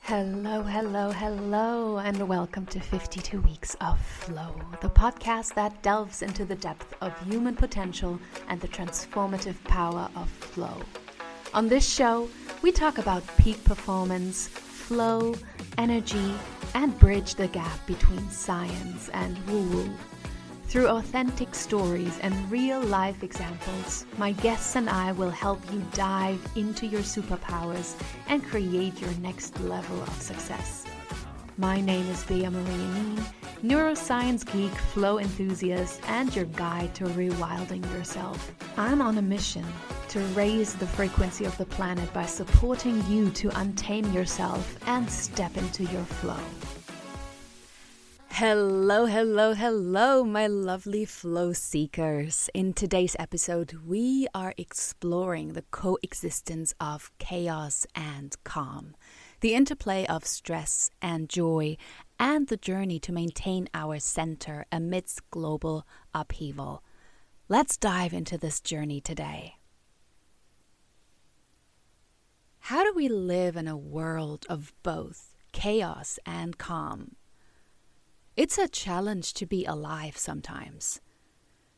Hello, and welcome to 52 Weeks of Flow, the podcast that delves into the depth of human potential and the transformative power of flow. On this show, we talk about peak performance, flow, energy, and bridge the gap between science and woo-woo. Through authentic stories and real-life examples, my guests and I will help you dive into your superpowers and create your next level of success. My name is Bea Marie, neuroscience geek, flow enthusiast, and your guide to rewilding yourself. I'm on a mission to raise the frequency of the planet by supporting you to untame yourself and step into your flow. Hello, my lovely flow seekers. In today's episode, we are exploring the coexistence of chaos and calm, the interplay of stress and joy, and the journey to maintain our center amidst global upheaval. Let's dive into this journey today. How do we live in a world of both chaos and calm? It's a challenge to be alive sometimes.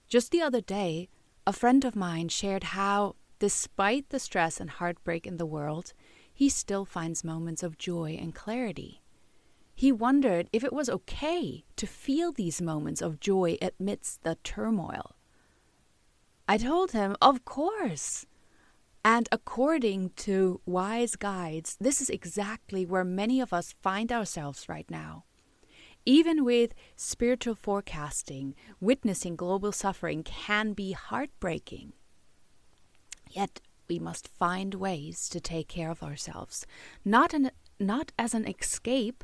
Just the other day, a friend of mine shared how, despite the stress and heartbreak in the world, he still finds moments of joy and clarity. He wondered if it was okay to feel these moments of joy amidst the turmoil. I told him, of course. And according to wise guides, this is exactly where many of us find ourselves right now. Even with spiritual forecasting, witnessing global suffering can be heartbreaking. Yet we must find ways to take care of ourselves, not as an escape,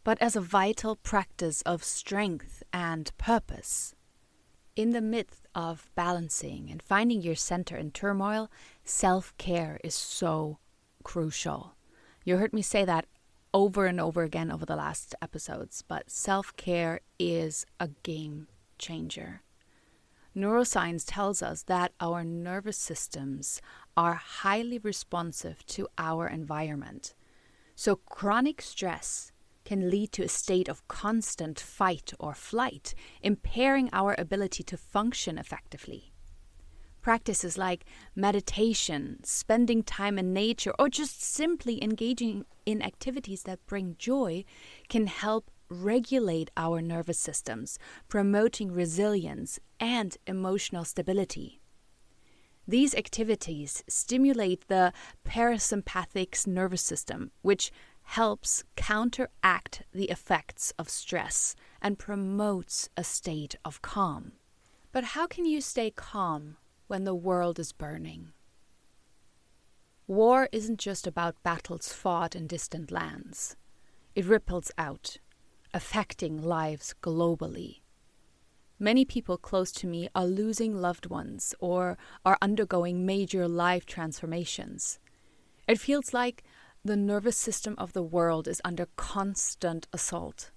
but as a vital practice of strength and purpose. In the midst of balancing and finding your center in turmoil, self-care is so crucial. You heard me say that over and over again over the last episodes, but self-care is a game changer. Neuroscience tells us that our nervous systems are highly responsive to our environment. So chronic stress can lead to a state of constant fight or flight, impairing our ability to function effectively. Practices like meditation, spending time in nature, or just simply engaging in activities that bring joy can help regulate our nervous systems, promoting resilience and emotional stability. These activities stimulate the parasympathetic nervous system, which helps counteract the effects of stress and promotes a state of calm. But how can you stay calm when the world is burning? War isn't just about battles fought in distant lands. It ripples out, affecting lives globally. Many people close to me are losing loved ones or are undergoing major life transformations. It feels like the nervous system of the world is under constant assault.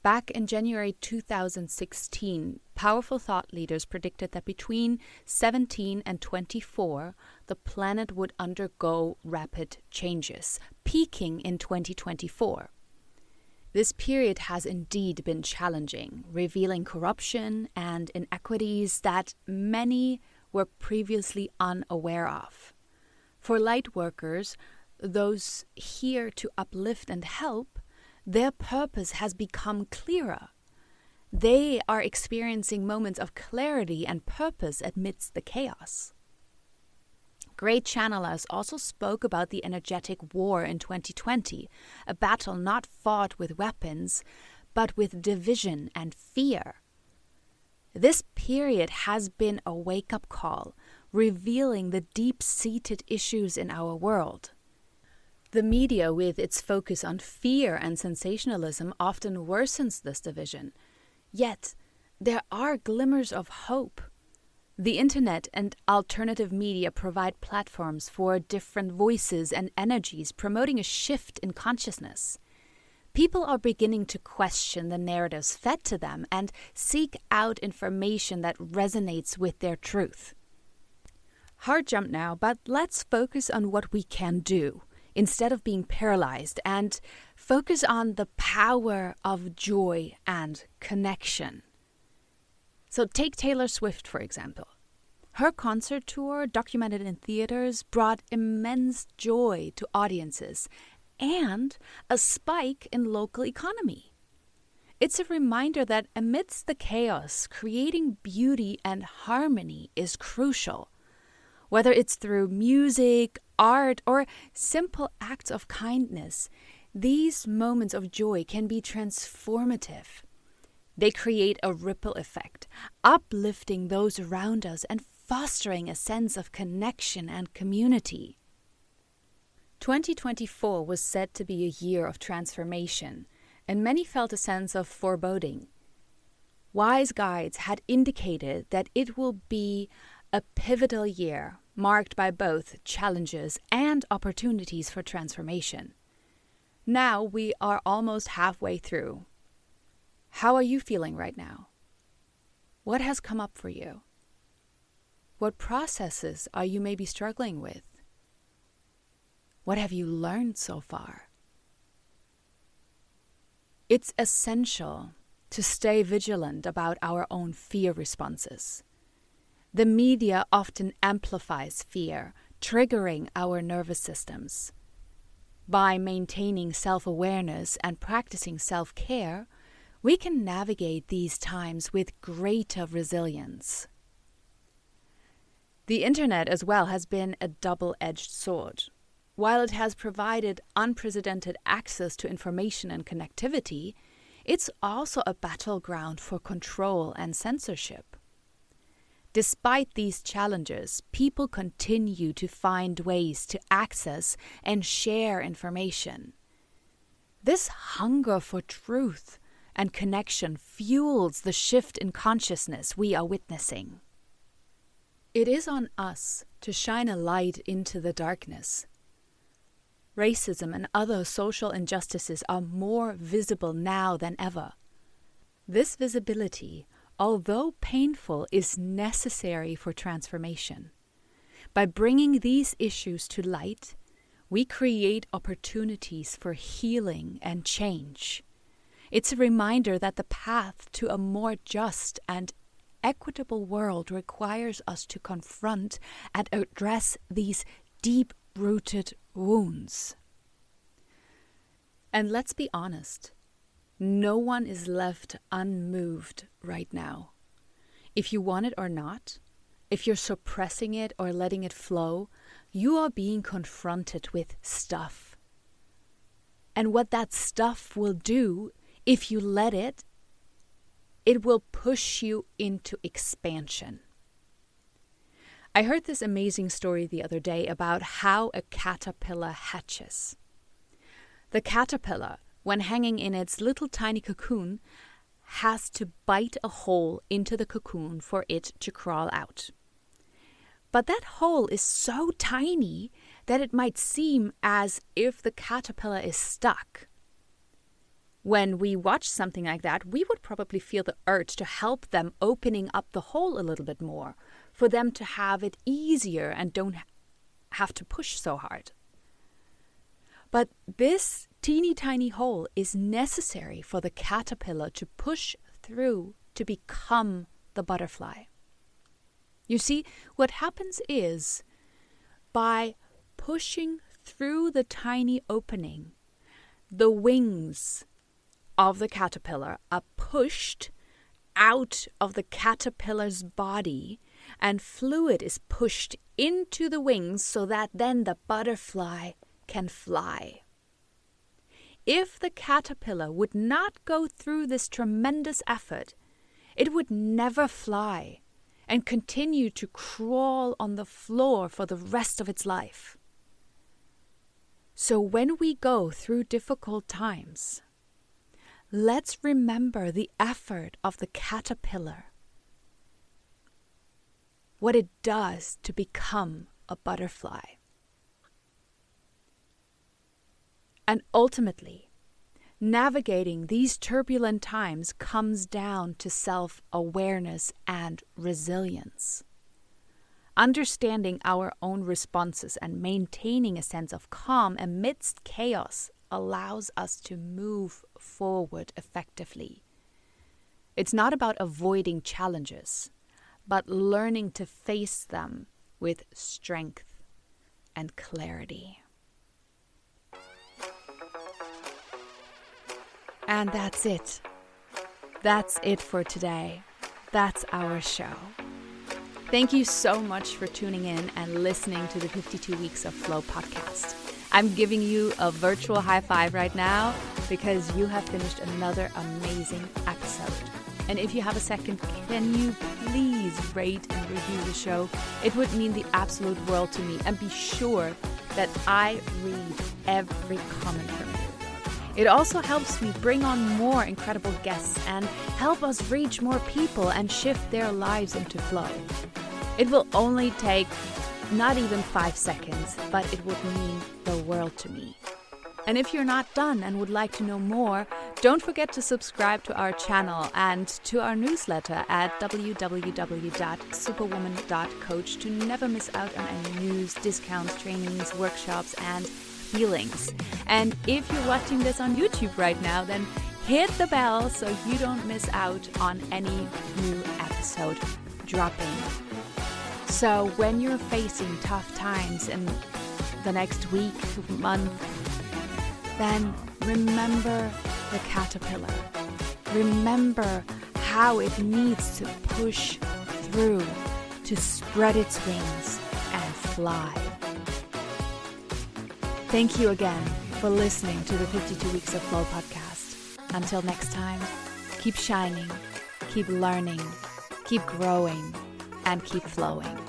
Back in January 2016, powerful thought leaders predicted that between 17 and 24, the planet would undergo rapid changes, peaking in 2024. This period has indeed been challenging, revealing corruption and inequities that many were previously unaware of. For light workers, those here to uplift and help, their purpose has become clearer. They are experiencing moments of clarity and purpose amidst the chaos. Great channelers also spoke about the energetic war in 2020, a battle not fought with weapons, but with division and fear. This period has been a wake-up call, revealing the deep-seated issues in our world. The media, with its focus on fear and sensationalism, often worsens this division. Yet, there are glimmers of hope. The internet and alternative media provide platforms for different voices and energies, promoting a shift in consciousness. People are beginning to question the narratives fed to them and seek out information that resonates with their truth. Hard jump now, but let's focus on what we can do instead of being paralyzed, and focus on the power of joy and connection. So take Taylor Swift, for example. Her concert tour, documented in theaters, brought immense joy to audiences and a spike in local economy. It's a reminder that amidst the chaos, creating beauty and harmony is crucial. Whether it's through music, art, or simple acts of kindness, these moments of joy can be transformative. They create a ripple effect, uplifting those around us and fostering a sense of connection and community. 2024 was said to be a year of transformation, and many felt a sense of foreboding. Wise guides had indicated that it will be a pivotal year, marked by both challenges and opportunities for transformation. Now we are almost halfway through. How are you feeling right now? What has come up for you? What processes are you maybe struggling with? What have you learned so far? It's essential to stay vigilant about our own fear responses. The media often amplifies fear, triggering our nervous systems. By maintaining self-awareness and practicing self-care, we can navigate these times with greater resilience. The internet as well has been a double-edged sword. While it has provided unprecedented access to information and connectivity, it's also a battleground for control and censorship. Despite these challenges, people continue to find ways to access and share information. This hunger for truth and connection fuels the shift in consciousness we are witnessing. It is on us to shine a light into the darkness. Racism and other social injustices are more visible now than ever. This visibility, although painful, is necessary for transformation. By bringing these issues to light, we create opportunities for healing and change. It's a reminder that the path to a more just and equitable world requires us to confront and address these deep-rooted wounds. And let's be honest, no one is left unmoved right now. If you want it or not, if you're suppressing it or letting it flow, you are being confronted with stuff. And what that stuff will do, if you let it, it will push you into expansion. I heard this amazing story the other day about how a caterpillar hatches. The caterpillar, when hanging in its little tiny cocoon, has to bite a hole into the cocoon for it to crawl out. But that hole is so tiny that it might seem as if the caterpillar is stuck. When we watch something like that, we would probably feel the urge to help them opening up the hole a little bit more, for them to have it easier and don't have to push so hard. But this teeny tiny hole is necessary for the caterpillar to push through to become the butterfly. You see, what happens is, by pushing through the tiny opening, the wings of the caterpillar are pushed out of the caterpillar's body, and fluid is pushed into the wings so that then the butterfly can fly. If the caterpillar would not go through this tremendous effort, it would never fly and continue to crawl on the floor for the rest of its life. So when we go through difficult times, let's remember the effort of the caterpillar, what it does to become a butterfly. And ultimately, navigating these turbulent times comes down to self-awareness and resilience. Understanding our own responses and maintaining a sense of calm amidst chaos allows us to move forward effectively. It's not about avoiding challenges, but learning to face them with strength and clarity. And that's it. That's it for today. That's our show. Thank you so much for tuning in and listening to the 52 Weeks of Flow podcast. I'm giving you a virtual high five right now because you have finished another amazing episode. And if you have a second, can you please rate and review the show? It would mean the absolute world to me. And be sure that I read every comment from you. It also helps me bring on more incredible guests and help us reach more people and shift their lives into flow. It will only take not even 5 seconds, but it would mean the world to me. And if you're not done and would like to know more, don't forget to subscribe to our channel and to our newsletter at www.superwoman.coach to never miss out on any news, discounts, trainings, workshops, and healings. And if you're watching this on YouTube right now, then hit the bell so you don't miss out on any new episode dropping. So when you're facing tough times in the next week, month, then remember the caterpillar. Remember how it needs to push through to spread its wings and fly. Thank you again for listening to the 52 Weeks of Flow podcast. Until next time, keep shining, keep learning, keep growing, and keep flowing.